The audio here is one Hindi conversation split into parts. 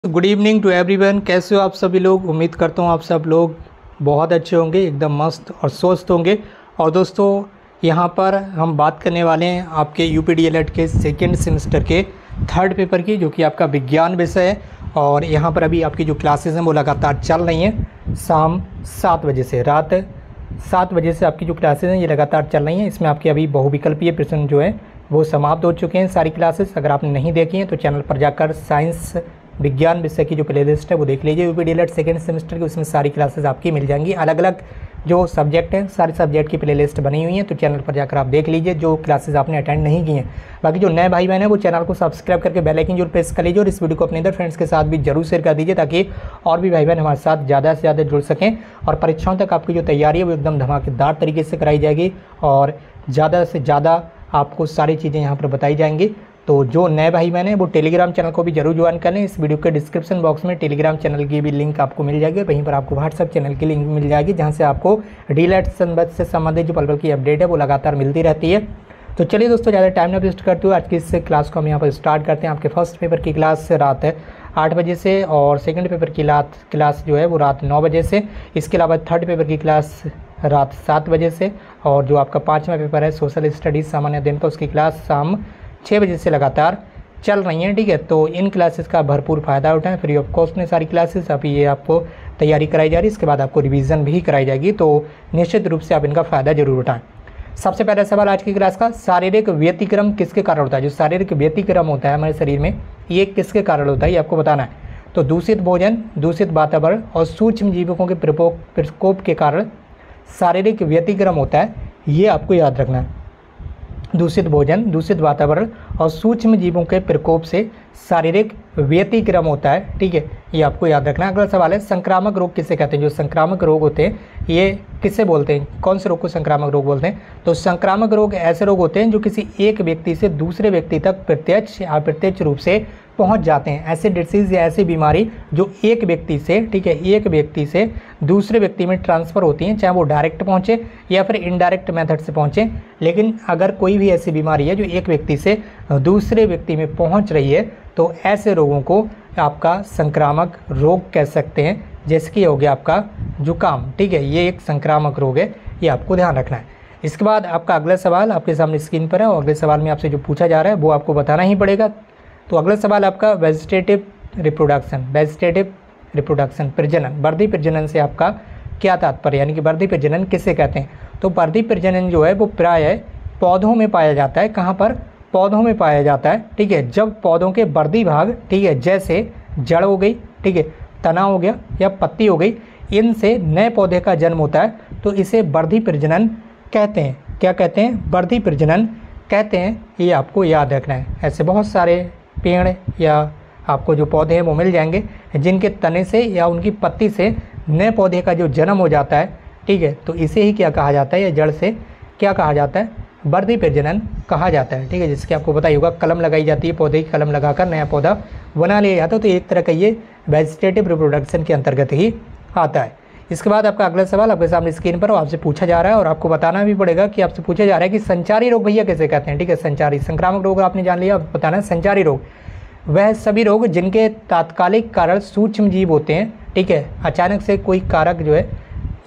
Good evening to everyone. कैसे हो आप सभी लोग? उम्मीद करता हूँ आप सब लोग बहुत अच्छे होंगे, एकदम मस्त और स्वस्थ होंगे। और दोस्तों यहाँ पर हम बात करने वाले हैं आपके यूपीडीएलएड के सेकेंड सेमेस्टर के थर्ड पेपर की, जो कि आपका विज्ञान विषय है। और यहाँ पर अभी आपकी जो क्लासेस हैं वो लगातार चल रही हैं। शाम 7 बजे से रात 7 बजे से आपकी जो क्लासेस हैं ये लगातार चल रही हैं। इसमें आपके अभी बहुविकल्पीय प्रश्न जो है वो समाप्त हो चुके हैं सारी क्लासेस। अगर आपने नहीं देखी हैं तो चैनल पर जाकर साइंस विज्ञान विषय की जो प्लेलिस्ट है वो देख लीजिए यूपीडीएलएड सेकेंड सेमेस्टर की। उसमें सारी क्लासेस आपकी मिल जाएंगी, अलग अलग जो सब्जेक्ट हैं सारे सब्जेक्ट की प्लेलिस्ट बनी हुई है। तो चैनल पर जाकर आप देख लीजिए जो क्लासेस आपने अटेंड नहीं की हैं। बाकी जो नए भाई बहन हैं वो चैनल को सब्सक्राइब करके बेल आइकन जरूर प्रेस कर लीजिए और इस वीडियो को अपने अदर फ्रेंड्स के साथ भी जरूर शेयर कर दीजिए, ताकि और भी भाई बहन हमारे साथ ज़्यादा से ज़्यादा जुड़ सकें। और परीक्षाओं तक आपकी जो तैयारी है वो एकदम धमाकेदार तरीके से कराई जाएगी और ज़्यादा से ज़्यादा आपको सारी चीज़ें यहाँ पर बताई जाएंगी। तो जो नए भाई बहन हैं वो टेलीग्राम चैनल को भी जरूर ज्वाइन कर लें। इस वीडियो के डिस्क्रिप्शन बॉक्स में टेलीग्राम चैनल की भी लिंक आपको मिल जाएगी। वहीं पर आपको व्हाट्सएप चैनल की लिंक मिल जाएगी, जहां से आपको डीएलएड से संबंधित जो पल की अपडेट है वो लगातार मिलती रहती है। तो चलिए दोस्तों, ज़्यादा टाइम ना वेस्ट करते हुए आज की इस क्लास को हम यहाँ पर स्टार्ट करते हैं। आपके फर्स्ट पेपर की क्लास रात 8 बजे से और सेकेंड पेपर की क्लास जो है वो रात 9 बजे से। इसके अलावा थर्ड पेपर की क्लास रात 7 बजे से। और जो आपका 5वां पेपर है सोशल स्टडीज़ सामान्य अध्ययन का, उसकी क्लास शाम 6 बजे से लगातार चल रही हैं। ठीक है, तो इन क्लासेस का भरपूर फ़ायदा उठाएं। फ्री ऑफ कॉस्ट में सारी क्लासेस अभी ये आपको तैयारी कराई जा रही है। इसके बाद आपको रिवीजन भी कराई जाएगी, तो निश्चित रूप से आप इनका फ़ायदा जरूर उठाएं। सबसे पहला सवाल आज की क्लास का, शारीरिक व्यतिक्रम किसके कारण होता है? जो शारीरिक व्यतिक्रम होता है हमारे शरीर में, ये किसके कारण होता है ये आपको बताना है। तो दूषित भोजन, दूषित वातावरण और सूक्ष्म जीवों के प्रकोप के कारण शारीरिक व्यतिक्रम होता है, ये आपको याद रखना है। दूषित भोजन, दूषित वातावरण और सूक्ष्म जीवों के प्रकोप से शारीरिक व्यतिक्रम होता है। ठीक है, ये आपको याद रखना है। अगला सवाल है, संक्रामक रोग किसे कहते हैं? जो संक्रामक रोग होते हैं ये किसे बोलते हैं? कौन से रोग को संक्रामक रोग बोलते हैं? तो संक्रामक रोग ऐसे रोग होते हैं जो किसी एक व्यक्ति से दूसरे व्यक्ति तक प्रत्यक्ष या अप्रत्यक्ष रूप से पहुंच जाते हैं। ऐसे डिसीज़ या ऐसी बीमारी जो एक व्यक्ति से, ठीक है, एक व्यक्ति से दूसरे व्यक्ति में ट्रांसफ़र होती हैं, चाहे वो डायरेक्ट पहुंचे या फिर इनडायरेक्ट मेथड से पहुंचे। लेकिन अगर कोई भी ऐसी बीमारी है जो एक व्यक्ति से दूसरे व्यक्ति में पहुंच रही है तो ऐसे रोगों को आपका संक्रामक रोग कह सकते हैं। जैसे कि हो गया आपका जुकाम, ठीक है, ये एक संक्रामक रोग है, ये आपको ध्यान रखना है। इसके बाद आपका अगला सवाल आपके सामने स्क्रीन पर है और अगले सवाल में आपसे जो पूछा जा रहा है वो आपको बताना ही पड़ेगा। तो अगला सवाल आपका वेजिटेटिव रिप्रोडक्शन प्रजनन, वर्धी प्रजनन से आपका क्या तात्पर्य, यानी कि वर्धी प्रजनन किसे कहते हैं? तो वर्धी प्रजनन जो है वो प्रायः पौधों में पाया जाता है। कहाँ पर? पौधों में पाया जाता है। ठीक है, जब पौधों के वर्धी भाग, ठीक है, जैसे जड़ हो गई, ठीक है, तना हो गया या पत्ती हो गई, इनसे नए पौधे का जन्म होता है तो इसे वर्धी प्रजनन कहते हैं। क्या कहते हैं? वर्धी प्रजनन कहते हैं। ये आपको याद रखना है। ऐसे बहुत सारे पेड़ या आपको जो पौधे हैं वो मिल जाएंगे जिनके तने से या उनकी पत्ती से नए पौधे का जो जन्म हो जाता है, ठीक है, तो इसे ही क्या कहा जाता है, या जड़ से क्या कहा जाता है? वर्धी प्रजनन कहा जाता है। ठीक है, जिसके आपको पता ही होगा, कलम लगाई जाती है, पौधे की कलम लगाकर नया पौधा बना लिया जाता है। तो एक तरह का ये वेजिटेटिव रिप्रोडक्शन के अंतर्गत ही आता है। इसके बाद आपका अगला सवाल आपके सामने स्क्रीन पर आपसे पूछा जा रहा है और आपको बताना भी पड़ेगा कि आपसे पूछा जा रहा है कि संचारी रोग भैया कैसे कहते हैं? ठीक है, संचारी, संक्रामक रोग आपने जान लिया, बताना है संचारी रोग वह सभी रोग जिनके तात्कालिक कारण सूक्ष्म जीव होते हैं। ठीक है, अचानक से कोई कारक जो है,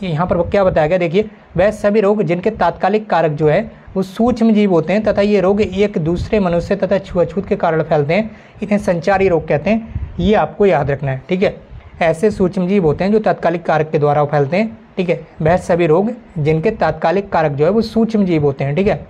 यहाँ पर क्या बताया गया, देखिए, वह सभी रोग जिनके तात्कालिक कारक जो है वो सूक्ष्म जीव होते हैं तथा ये रोग एक दूसरे मनुष्य तथा छुआछूत के कारण फैलते हैं, इन्हें संचारी रोग कहते हैं। ये आपको याद रखना है। ठीक है, ऐसे सूक्ष्म जीव होते हैं जो तात्कालिक कारक के द्वारा फैलते हैं। ठीक है, वह सभी रोग जिनके तात्कालिक कारक जो है वो सूक्ष्म जीव होते हैं। ठीक है,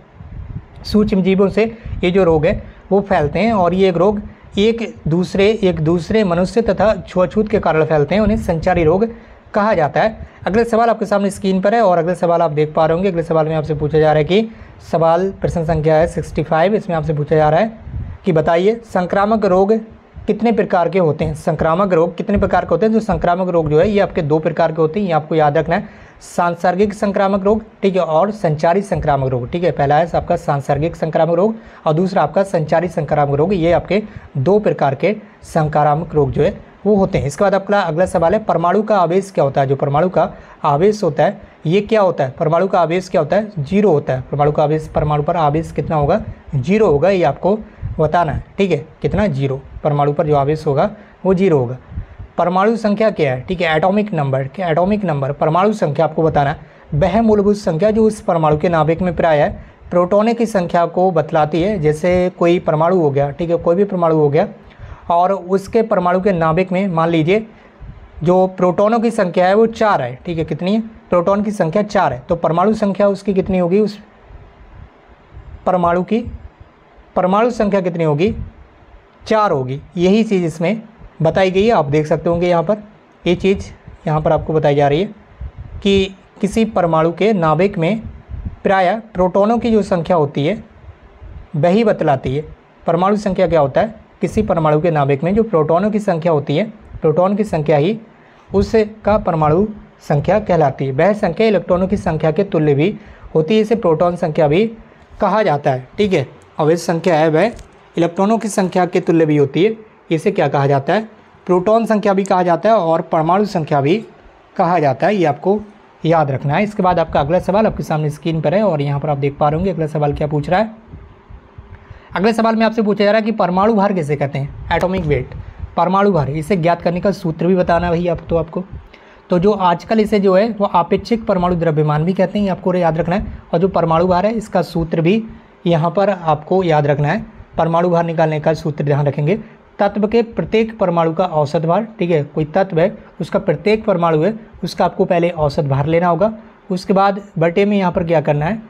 सूक्ष्म जीवों से ये जो रोग है वो फैलते हैं और ये रोग एक दूसरे मनुष्य तथा छुआछूत के कारण फैलते हैं, उन्हें संचारी रोग कहा जाता है। अगले सवाल आपके सामने स्क्रीन पर है और अगले सवाल आप देख पा रहे होंगे। अगले सवाल में आपसे पूछा जा रहा है कि सवाल प्रश्न संख्या है 65, इसमें आपसे पूछा जा रहा है कि बताइए संक्रामक रोग कितने प्रकार के होते हैं? संक्रामक रोग कितने प्रकार के होते हैं? जो संक्रामक रोग जो है ये आपके 2 प्रकार के होते हैं, ये आपको याद रखना है। सांसर्गिक संक्रामक रोग, ठीक है, और संचारी संक्रामक रोग। ठीक है, पहला है आपका सांसर्गिक संक्रामक रोग और दूसरा आपका संचारी संक्रामक रोग। ये आपके 2 प्रकार के संक्रामक रोग जो है वो होते हैं। इसके बाद आपका अगला सवाल है, परमाणु का आवेश क्या होता है? जो परमाणु का आवेश होता है ये क्या होता है? परमाणु का आवेश क्या होता है? 0 होता है। परमाणु का आवेश, परमाणु पर आवेश कितना होगा? 0 होगा, ये आपको बताना है। ठीक है, कितना? 0। परमाणु पर जो आवेश होगा वो 0 होगा। परमाणु संख्या क्या है, ठीक है, एटॉमिक नंबर, क्या एटॉमिक नंबर परमाणु संख्या आपको बताना है। वह मूलभूत संख्या जो उस परमाणु के नाभिक में प्रायः प्रोटॉनों की संख्या को बतलाती है। जैसे कोई परमाणु हो गया, ठीक है, कोई भी परमाणु हो गया और उसके परमाणु के नाभिक में मान लीजिए जो प्रोटॉनों की संख्या है वो 4 है, ठीक है, कितनी है, प्रोटॉन की संख्या 4 है, तो परमाणु संख्या उसकी कितनी होगी, उस परमाणु की परमाणु संख्या कितनी होगी, 4 होगी। यही चीज़ इसमें बताई गई है, आप देख सकते होंगे यहाँ पर ये चीज़ यहाँ पर आपको बताई जा रही है कि किसी परमाणु के नाभिक में प्रायः प्रोटॉनों की जो संख्या होती है वही बतलाती है। परमाणु संख्या क्या होता है, किसी परमाणु के नाभिक में जो प्रोटॉनों की संख्या होती है, प्रोटॉन की संख्या ही उसका परमाणु संख्या कहलाती है। वह संख्या इलेक्ट्रॉनों की संख्या के तुल्य भी होती है, इसे प्रोटॉन संख्या भी कहा जाता है, ठीक है। और वह संख्या है वह इलेक्ट्रॉनों की संख्या के तुल्य भी होती है, इसे क्या कहा जाता है, प्रोटॉन संख्या भी कहा जाता है और परमाणु संख्या भी कहा जाता है। ये आपको याद रखना है। इसके बाद आपका अगला सवाल आपके सामने स्क्रीन पर है और यहाँ पर आप देख पा रहे होंगे अगला सवाल क्या पूछ रहा है। अगले सवाल में आपसे पूछा जा रहा है कि परमाणु भार किसे कहते हैं, एटॉमिक वेट, परमाणु भार, इसे ज्ञात करने का सूत्र भी बताना है भैया आपको। तो जो आजकल इसे जो है वो आपेक्षिक परमाणु द्रव्यमान भी कहते हैं, आपको याद रखना है। और जो परमाणु भार है इसका सूत्र भी यहाँ पर आपको याद रखना है। परमाणु भार निकालने का सूत्र ध्यान रखेंगे, तत्व के प्रत्येक परमाणु का औसत भार, ठीक है, कोई तत्व है उसका प्रत्येक परमाणु है उसका आपको पहले औसत भार लेना होगा। उसके बाद बटे में यहाँ पर क्या करना है,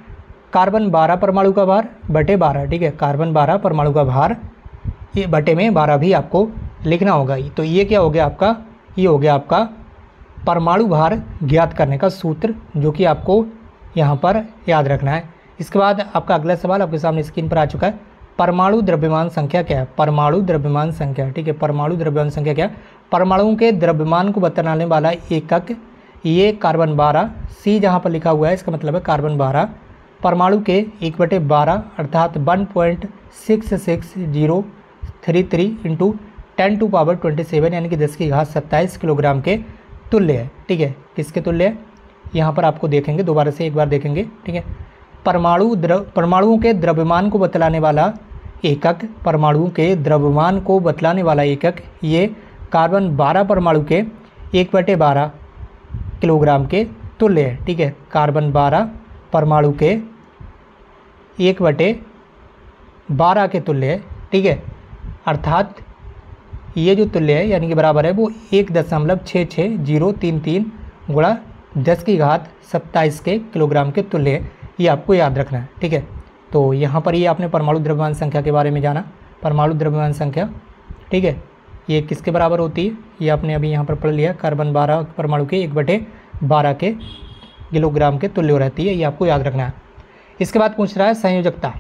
कार्बन 12 परमाणु का भार बटे 12, ठीक है, कार्बन 12 परमाणु का भार, ये बटे में 12 भी आपको लिखना होगा। तो ये क्या हो गया आपका, ये हो गया आपका परमाणु भार ज्ञात करने का सूत्र, जो कि आपको यहाँ पर याद रखना है। इसके बाद आपका अगला सवाल आपके सामने स्क्रीन पर आ चुका है, परमाणु द्रव्यमान संख्या क्या है, परमाणु द्रव्यमान संख्या, ठीक है, परमाणु द्रव्यमान संख्या क्या है, परमाणुओं के द्रव्यमान को बताने वाला एकक, ये कार्बन 12, सी जहाँ पर लिखा हुआ है इसका मतलब है कार्बन 12 परमाणु के 1/12 अर्थात 1.66033 इंटू 10⁻27 यानी कि 10⁻27 किलोग्राम के तुल्य है, ठीक है, किसके तुल्य है, यहाँ पर आपको देखेंगे, दोबारा से एक बार देखेंगे, ठीक है। परमाणुओं के द्रव्यमान को बतलाने वाला एकक, परमाणुओं के द्रव्यमान को बतलाने वाला एकक ये कार्बन 12 परमाणु के 1/12 किलोग्राम के तुल्य है, ठीक है, कार्बन 12 परमाणु के 1/12 के तुल्य है, ठीक है, अर्थात ये जो तुल्य है यानी कि बराबर है वो 1.66033 गुणा 10⁻27 के किलोग्राम के तुल्य है। ये आपको याद रखना है, ठीक है। तो यहाँ पर ये आपने परमाणु द्रव्यमान संख्या के बारे में जाना, परमाणु द्रव्यमान संख्या, ठीक है, ये किसके बराबर होती है, ये आपने अभी यहाँ पर पढ़ लिया, कार्बन 12 परमाणु के 1/12 के किलोग्राम के तुल्य रहती है, ये आपको याद रखना है। इसके बाद पूछ रहा है संयोजकता,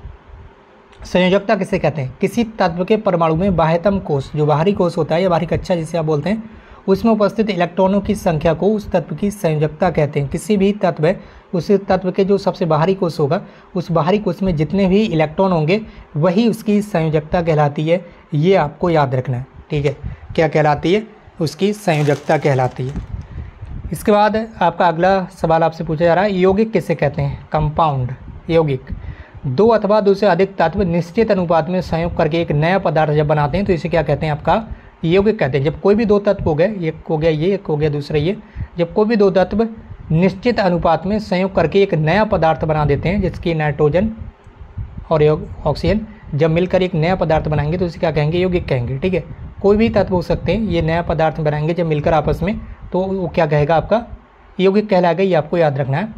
संयोजकता किसे कहते हैं, किसी तत्व के परमाणु में बाह्यतम कोष, जो बाहरी कोष होता है या बाहरी कक्षा जिसे आप बोलते हैं, उसमें उपस्थित इलेक्ट्रॉनों की संख्या को उस तत्व की संयोजकता कहते हैं। किसी भी तत्व है उस तत्व के जो सबसे बाहरी कोष होगा उस बाहरी कोष में जितने भी इलेक्ट्रॉन होंगे वही उसकी संयोजकता कहलाती है, ये आपको याद रखना है, ठीक है, क्या कहलाती है, उसकी संयोजकता कहलाती है। इसके बाद आपका अगला सवाल आपसे पूछा जा रहा है, यौगिक किसे कहते हैं, कंपाउंड, यौगिक, दो अथवा दो से अधिक तत्व निश्चित अनुपात में संयोग करके एक नया पदार्थ जब बनाते हैं तो इसे क्या कहते हैं, आपका यौगिक कहते हैं। जब कोई भी दो तत्व हो गए, एक हो गया ये, एक हो गया दूसरा ये, जब कोई भी दो तत्व निश्चित अनुपात में संयोग करके एक नया पदार्थ बना देते हैं, जिसकी नाइट्रोजन और ऑक्सीजन जब मिलकर एक नया पदार्थ बनाएंगे तो इसे क्या कहेंगे, यौगिक कहेंगे, ठीक है। कोई भी तत्व हो सकते हैं, ये नया पदार्थ बनाएंगे जब मिलकर आपस में, तो वो क्या कहेगा, आपका यौगिक कहलाएगा, ये आपको याद रखना है।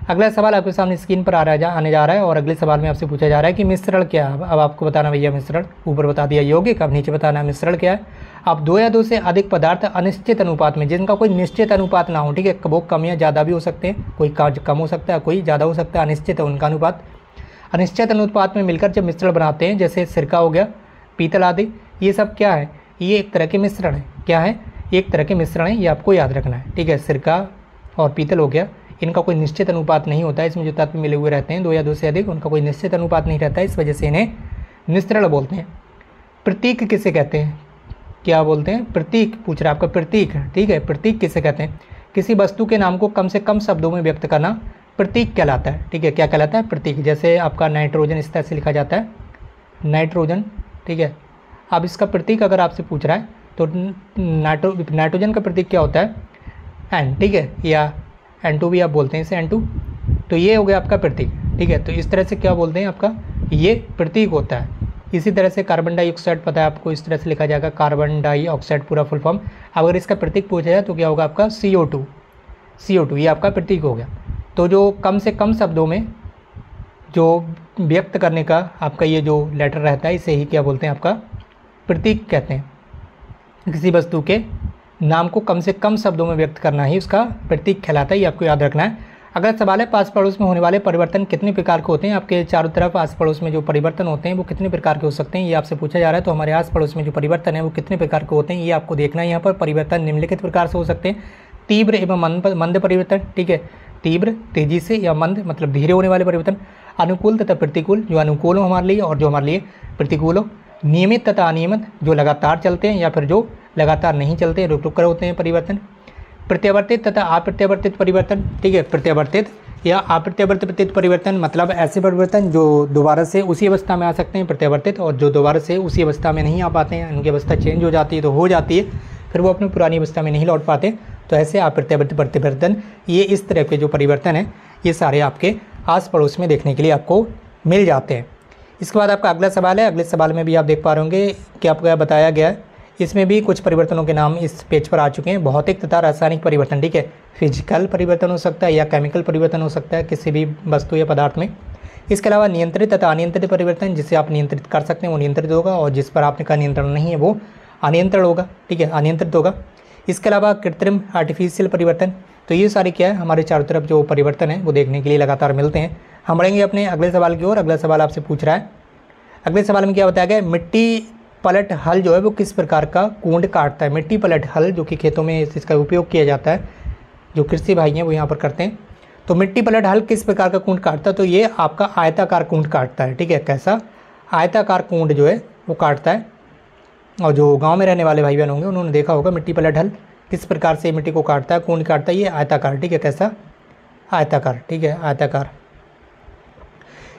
अगला सवाल आपके सामने स्क्रीन पर आने जा रहा है और अगले सवाल में आपसे पूछा जा रहा है कि मिश्रण क्या है। अब आपको बताना भैया मिश्रण, ऊपर बता दिया यौगिक, अब नीचे बताना है मिश्रण क्या है। अब दो या दो से अधिक पदार्थ अनिश्चित अनुपात में, जिनका कोई निश्चित अनुपात ना हो, ठीक है, वो कम या ज़्यादा भी हो सकते हैं, कोई कम हो सकता है, कोई ज़्यादा हो सकता है, अनिश्चित है उनका अनुपात। अनिश्चित अनुपात में मिलकर जब मिश्रण बनाते हैं, जैसे सिरका हो गया, पीतल आदि, ये सब क्या है, ये एक तरह के मिश्रण है, क्या है, एक तरह के मिश्रण है, ये आपको याद रखना है, ठीक है। सिरका और पीतल हो गया, इनका कोई निश्चित अनुपात नहीं होता है, इसमें जो तत्व मिले हुए रहते हैं दो या दो से अधिक, उनका कोई निश्चित अनुपात नहीं रहता है, इस वजह से इन्हें मिश्रण बोलते हैं। प्रतीक किसे कहते हैं, क्या बोलते हैं, प्रतीक पूछ रहा है आपका, प्रतीक, ठीक है, प्रतीक किसे कहते हैं, किसी वस्तु के नाम को कम से कम शब्दों में व्यक्त करना प्रतीक कहलाता है, ठीक है, क्या कहलाता है, प्रतीक। जैसे आपका नाइट्रोजन इस तरह से लिखा जाता है, नाइट्रोजन, ठीक है। अब इसका प्रतीक अगर आपसे पूछ रहा है तो नाइट्रोजन का प्रतीक क्या होता है? N, ठीक है, या N2 भी आप बोलते हैं इसे N2। तो ये हो गया आपका प्रतीक, ठीक है। तो इस तरह से क्या बोलते हैं, आपका ये प्रतीक होता है। इसी तरह से कार्बन डाइऑक्साइड पता है आपको, इस तरह से लिखा जाएगा कार्बन डाइऑक्साइड पूरा फुल फॉर्म। अगर इसका प्रतीक पूछा जाए तो क्या होगा आपका? CO2, ये आपका प्रतीक हो गया। तो जो कम से कम शब्दों में जो व्यक्त करने का आपका ये जो लेटर रहता है, इसे ही क्या बोलते हैं? आपका प्रतीक कहते हैं। किसी वस्तु के नाम को कम से कम शब्दों में व्यक्त करना ही उसका प्रतीक कहलाता है, ये आपको याद रखना है। अगला सवाल है, पास पड़ोस में होने वाले परिवर्तन कितने प्रकार के होते हैं? आपके चारों तरफ आस पड़ोस में जो परिवर्तन होते हैं वो कितने प्रकार के हो सकते हैं, ये आपसे पूछा जा रहा है। तो हमारे आस पड़ोस में जो परिवर्तन है वो कितने प्रकार के होते हैं, ये आपको देखना है। यहाँ पर परिवर्तन निम्नलिखित प्रकार से हो सकते हैं: तीव्र एवं मंद परिवर्तन, ठीक है, तीव्र तेजी से, या मंद मतलब धीरे होने वाले परिवर्तन, अनुकूल तथा प्रतिकूल, जो अनुकूल हो हमारे लिए और जो हमारे लिए प्रतिकूल हो, नियमित तथा अनियमित, जो लगातार चलते हैं या फिर जो लगातार नहीं चलते, रुक रुक कर होते हैं परिवर्तन, प्रत्यावर्तित तथा अप्रत्यावर्तित परिवर्तन, ठीक है, प्रत्यावर्तित या अप्रत्यावर्तित परिवर्तन मतलब ऐसे परिवर्तन जो दोबारा से उसी अवस्था में आ सकते हैं, प्रत्यावर्तित, और जो दोबारा से उसी अवस्था में नहीं आ पाते हैं, उनकी अवस्था चेंज हो जाती है तो हो जाती है, फिर वो अपनी पुरानी अवस्था में नहीं लौट पाते, तो ऐसे अप्रत्यावर्तित परिवर्तन, ये इस तरह के जो परिवर्तन है ये सारे आपके आस पड़ोस में देखने के लिए आपको मिल जाते हैं। इसके बाद आपका अगला सवाल है। अगले सवाल में भी आप देख पा रहे होंगे कि आपको बताया गया है, इसमें भी कुछ परिवर्तनों के नाम इस पेज पर आ चुके हैं। भौतिक तथा रासायनिक परिवर्तन, ठीक है, फिजिकल परिवर्तन हो सकता है या केमिकल परिवर्तन हो सकता है किसी भी वस्तु या पदार्थ में। इसके अलावा नियंत्रित तथा अनियंत्रित परिवर्तन, जिसे आप नियंत्रित कर सकते हैं वो नियंत्रित होगा, और जिस पर आपने का नियंत्रण नहीं है वो अनियंत्रण होगा, ठीक है, अनियंत्रित होगा। इसके अलावा कृत्रिम आर्टिफिशियल परिवर्तन, तो ये सारे क्या है, हमारे चारों तरफ जो परिवर्तन है वो देखने के लिए लगातार मिलते हैं। हम बढ़ेंगे अपने अगले सवाल की ओर। अगला सवाल आपसे पूछ रहा है, अगले सवाल में क्या बताया गया, मिट्टी पलट हल जो है वो किस प्रकार का कुंड काटता है? मिट्टी पलट हल जो कि खेतों में इसका उपयोग किया जाता है, जो कृषि भाई हैं वो यहाँ पर करते हैं। तो मिट्टी पलट हल किस प्रकार का कुंड काटता है? तो ये आपका आयताकार कुंड काटता है, ठीक है, कैसा? आयताकार कुंड जो है वो काटता है। और जो गांव में रहने वाले भाई बहन होंगे उन्होंने देखा होगा मिट्टी पलट हल किस प्रकार से मिट्टी को काटता है, कुंड काटता है, ये आयताकार, ठीक है, कैसा? आयताकार, ठीक है, आयताकार।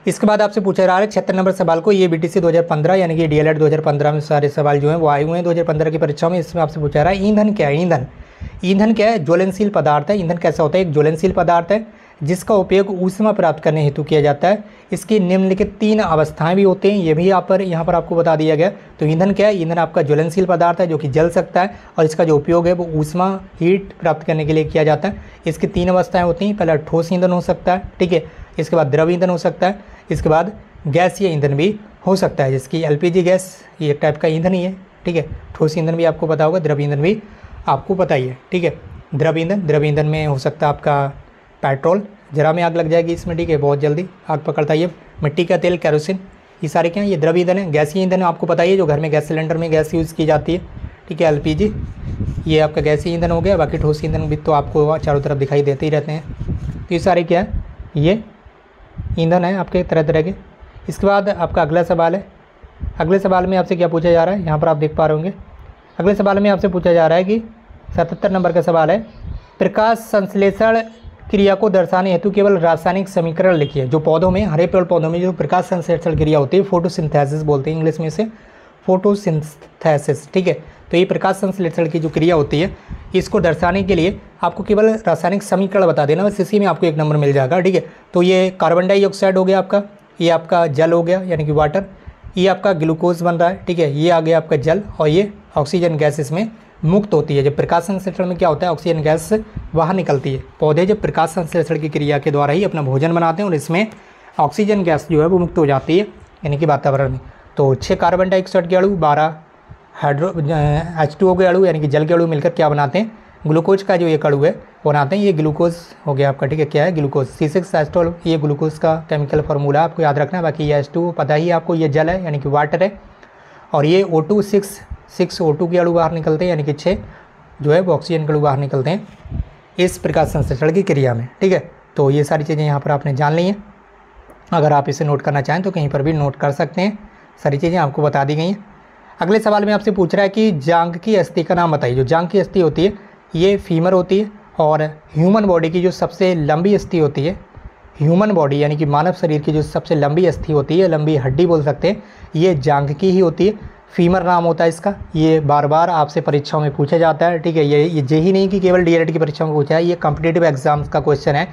इसके बाद आपसे पूछा जा रहा है 76 नंबर सवाल को, ये बीटीसी 2015 यानी कि डीएलएड 2015 में सारे सवाल जो हैं वो आए हुए हैं 2015 की परीक्षाओं में। इसमें आपसे पूछा जा रहा है ईंधन क्या है? ईंधन क्या है? ज्वलनशील पदार्थ है। ईंधन कैसा होता है? एक ज्वलनशील पदार्थ है जिसका उपयोग ऊष्मा प्राप्त करने हेतु किया जाता है। इसकी निम्नलिखित 3 अवस्थाएं भी होते हैं, ये भी यहाँ पर आपको बता दिया गया। तो ईंधन क्या है? ईंधन आपका ज्वलनशील पदार्थ है जो कि जल सकता है, और इसका जो उपयोग है वो ऊष्मा हीट प्राप्त करने के लिए किया जाता है। इसकी 3 अवस्थाएं होती हैं। पहला ठोस ईंधन हो सकता है, ठीक है, इसके बाद द्रव ईंधन हो सकता है, इसके बाद गैसीय ईंधन भी हो सकता है, जिसकी एलपीजी गैस ये एक टाइप का ईंधन ही है, ठीक है। ठोस ईंधन भी आपको पता होगा, द्रव ईंधन भी आपको पता ही है, ठीक है। द्रव ईंधन में हो सकता है आपका पेट्रोल, जरा में आग लग जाएगी इसमें, ठीक है, बहुत जल्दी आग पकड़ता है। ये मिट्टी का तेल, केरोसिन, ये सारे क्या हैं? ये द्रव ईंधन है। गैसीय ईंधन आपको पता ही है, जो घर में गैस सिलेंडर में गैस यूज़ की जाती है, ठीक है, एलपीजी, ये आपका गैसीय ईंधन हो गया। बाकी ठोस ईंधन भी तो आपको चारों तरफ दिखाई देते ही रहते हैं। तो ये सारे क्या है? ये ईंधन है आपके तरह तरह के। इसके बाद आपका अगला सवाल है। अगले सवाल में आपसे क्या पूछा जा रहा है, यहाँ पर आप देख पा रहे होंगे। अगले सवाल में आपसे पूछा जा रहा है कि 77 नंबर का सवाल है, प्रकाश संश्लेषण क्रिया को दर्शाने हेतु केवल रासायनिक समीकरण लिखिए। जो पौधों में, हरे पेड़ पौधों में जो प्रकाश संश्लेषण क्रिया होती है, फोटोसिंथेसिस बोलते हैं इंग्लिश में इसे, फोटोसिंथेसिस, ठीक है। तो ये प्रकाश संश्लेषण की जो क्रिया होती है, इसको दर्शाने के लिए आपको केवल रासायनिक समीकरण बता देना, बस इसी में आपको 1 नंबर मिल जाएगा, ठीक है। तो ये कार्बन डाइऑक्साइड हो गया आपका, ये आपका जल हो गया यानी कि वाटर, ये आपका ग्लूकोज बन रहा है, ठीक है, ये आ गया आपका जल, और ये ऑक्सीजन गैस इसमें मुक्त होती है। जब प्रकाश संश्लेषण में क्या होता है, ऑक्सीजन गैस बाहर निकलती है। पौधे जब प्रकाश संश्लेषण की क्रिया के द्वारा ही अपना भोजन बनाते हैं और इसमें ऑक्सीजन गैस जो है वो मुक्त हो जाती है यानी कि वातावरण में। तो 6 कार्बन डाइऑक्साइड के अणु, 12 H2O के अणु यानी कि जल के अणु मिलकर क्या बनाते हैं, ग्लूकोज का जो एक अणु है वो बनाते हैं। ये ग्लूकोज हो गया आपका, ठीक है, क्या है, ग्लूकोज, C6H12, ये ग्लूकोज का केमिकल फार्मूला आपको याद रखना है। बाकी ये H2O पता ही है आपको, ये जल है यानी कि वाटर है, और ये O2 6 O2 के अणु बाहर निकलते हैं यानी कि 6 जो है वो ऑक्सीजन के अणु बाहर निकलते हैं इस प्रकाश संश्लेषण की क्रिया में, ठीक है। तो ये सारी चीज़ें यहाँ पर आपने जान ली हैं। अगर आप इसे नोट करना चाहें तो कहीं पर भी नोट कर सकते हैं, सारी चीज़ें आपको बता दी गई हैं। अगले सवाल में आपसे पूछ रहा है कि जांघ की अस्थि का नाम बताइए। जो जांघ की अस्थि होती है ये फीमर होती है, और ह्यूमन बॉडी की जो सबसे लंबी अस्थि होती है, ह्यूमन बॉडी यानी कि मानव शरीर की जो सबसे लंबी अस्थि होती है, लंबी हड्डी बोल सकते हैं, ये जांघ की ही होती है। फीमर नाम होता है इसका। ये बार बार आपसे परीक्षाओं में पूछा जाता है, ठीक है। ये ही नहीं कि केवल डीएलएड की परीक्षाओं में पूछा है, ये कॉम्पिटिटिव एग्जाम्स का क्वेश्चन है,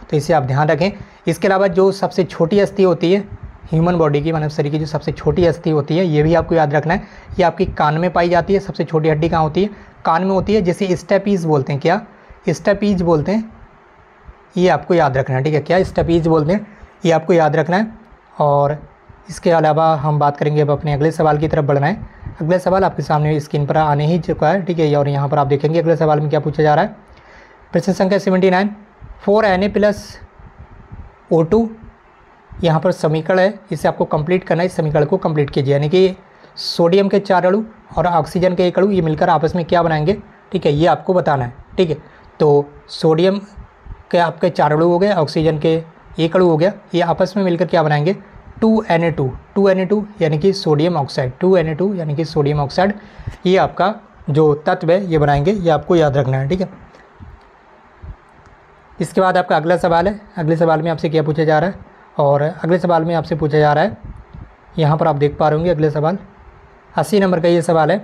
तो इसे आप ध्यान रखें। इसके अलावा जो सबसे छोटी अस्थि होती है ह्यूमन बॉडी की, मानव शरीर की जो सबसे छोटी अस्थि होती है, ये भी आपको याद रखना है। ये आपकी कान में पाई जाती है। सबसे छोटी हड्डी कहाँ होती है? कान में होती है, जिसे स्टेपीज बोलते हैं। क्या? स्टेपीज बोलते हैं। ये आपको याद रखना है, ठीक है। क्या? स्टेपीज बोलते हैं, ये आपको याद रखना है। और इसके अलावा हम बात करेंगे, अब अपने अगले सवाल की तरफ बढ़ना है। अगला सवाल आपके सामने स्क्रीन पर आने ही चुका है, ठीक है। और यहाँ पर आप देखेंगे अगले सवाल में क्या पूछा जा रहा है। प्रश्न संख्या 79, 4Na+O2 यहाँ पर समीकरण है, इसे आपको कंप्लीट करना है। इस समीकरण को कंप्लीट कीजिए, यानी कि सोडियम के 4 अणु और ऑक्सीजन के 1 अणु, ये मिलकर आपस में क्या बनाएंगे, ठीक है, ये आपको बताना है, ठीक है। तो सोडियम के आपके 4 अणु हो गए, ऑक्सीजन के 1 अणु हो गया, ये आपस में मिलकर क्या बनाएंगे? 2Na2 यानी कि सोडियम ऑक्साइड। 2Na2 यानी कि सोडियम ऑक्साइड, ये आपका जो तत्व है ये बनाएंगे, ये आपको याद रखना है, ठीक है। इसके बाद आपका अगला सवाल है। अगले सवाल में आपसे क्या पूछा जा रहा है, और अगले सवाल में आपसे पूछा जा रहा है, यहाँ पर आप देख पा रहे होंगे अगले सवाल 80 नंबर का ये सवाल है।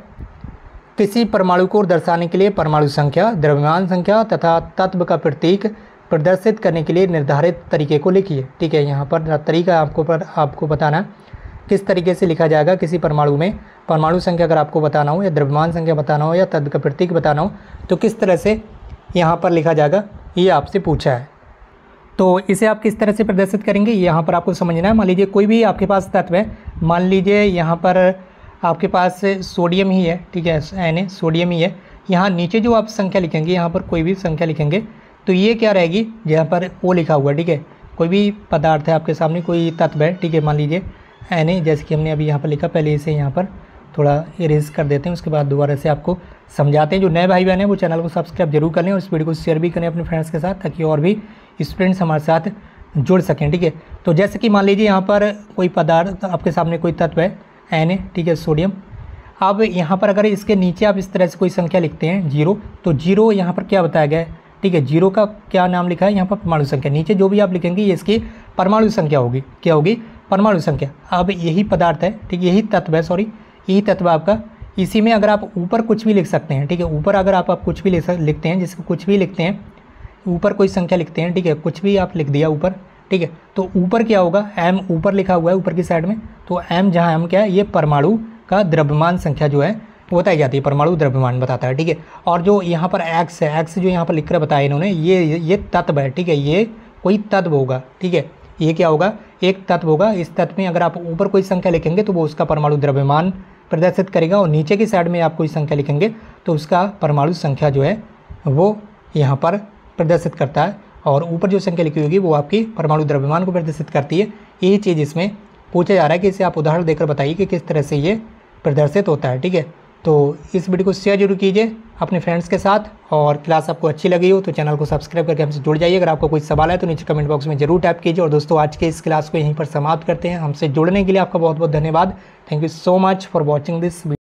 किसी परमाणु को दर्शाने के लिए परमाणु संख्या, द्रव्यमान संख्या तथा तत्व का प्रतीक प्रदर्शित करने के लिए निर्धारित तरीके को लिखिए, ठीक है। यहाँ पर तरीका आपको बताना है किस तरीके से लिखा जाएगा किसी परमाणु में परमाणु संख्या अगर आपको बताना हो, या द्रव्यमान संख्या बताना हो, या तत्व का प्रतीक बताना हो, तो किस तरह से यहाँ पर लिखा जाएगा, ये आपसे पूछा है। तो इसे आप किस तरह से प्रदर्शित करेंगे, यहाँ पर आपको समझना है। मान लीजिए कोई भी आपके पास तत्व है, मान लीजिए यहाँ पर आपके पास सोडियम ही है, ठीक है, Na सोडियम ही है। यहाँ नीचे जो आप संख्या लिखेंगे, यहाँ पर कोई भी संख्या लिखेंगे, तो ये क्या रहेगी, जहाँ पर O लिखा हुआ है, ठीक है। कोई भी पदार्थ है आपके सामने, कोई तत्व है, ठीक है, मान लीजिए Na, जैसे कि हमने अभी यहाँ पर लिखा, पहले इसे यहाँ पर थोड़ा इरेज कर देते हैं, उसके बाद दोबारा से आपको समझाते हैं। जो नए भाई बहन हैं वो चैनल को सब्सक्राइब जरूर कर लें और इस वीडियो को शेयर भी करें अपने फ्रेंड्स के साथ, ताकि और भी स्टूडेंट्स हमारे साथ जुड़ सकें, ठीक है। तो जैसे कि मान लीजिए यहाँ पर कोई पदार्थ आपके सामने, कोई तत्व है Na, ठीक है, सोडियम। अब यहाँ पर अगर इसके नीचे आप इस तरह से कोई संख्या लिखते हैं 0, तो 0 यहाँ पर क्या बताया गया है, ठीक है। 0 का क्या नाम लिखा है यहाँ पर? परमाणु संख्या। नीचे जो भी आप लिखेंगे ये इसकी परमाणु संख्या होगी। क्या होगी? परमाणु संख्या। अब यही पदार्थ है, ठीक, यही तत्व है, सॉरी, यही तत्व आपका। इसी में अगर आप ऊपर कुछ भी लिख सकते हैं, ठीक है। ऊपर अगर आप कुछ भी लिखते हैं, जिसको कुछ भी लिखते हैं, ऊपर कोई संख्या लिखते हैं, ठीक है, कुछ भी आप लिख दिया ऊपर, ठीक है, तो ऊपर क्या होगा? m ऊपर लिखा हुआ है ऊपर की साइड में, तो m जहाँ m क्या है, ये परमाणु का द्रव्यमान संख्या जो है वो बताई जाती है, परमाणु द्रव्यमान बताता है, ठीक है। और जो यहाँ पर x है, x जो यहाँ पर लिख कर बताया इन्होंने, ये तत्व है, ठीक है, ये कोई तत्व होगा, ठीक है। ये क्या होगा? एक तत्व होगा। इस तत्व में अगर आप ऊपर कोई संख्या लिखेंगे तो वो उसका परमाणु द्रव्यमान प्रदर्शित करेगा, और नीचे की साइड में आप कोई संख्या लिखेंगे तो उसका परमाणु संख्या जो है वो यहाँ पर प्रदर्शित करता है, और ऊपर जो संख्या लिखी होगी वो आपकी परमाणु द्रव्यमान को प्रदर्शित करती है। यही चीज़ इसमें पूछा जा रहा है कि इसे आप उदाहरण देकर बताइए कि किस तरह से ये प्रदर्शित होता है, ठीक है। तो इस वीडियो को शेयर जरूर कीजिए अपने फ्रेंड्स के साथ, और क्लास आपको अच्छी लगी हो तो चैनल को सब्सक्राइब करके हमसे जुड़ जाइए। अगर आपको कोई सवाल है तो नीचे कमेंट बॉक्स में जरूर टाइप कीजिए। और दोस्तों, आज के इस क्लास को यहीं पर समाप्त करते हैं। हमसे जुड़ने के लिए आपका बहुत बहुत धन्यवाद। Thank you so much for watching this.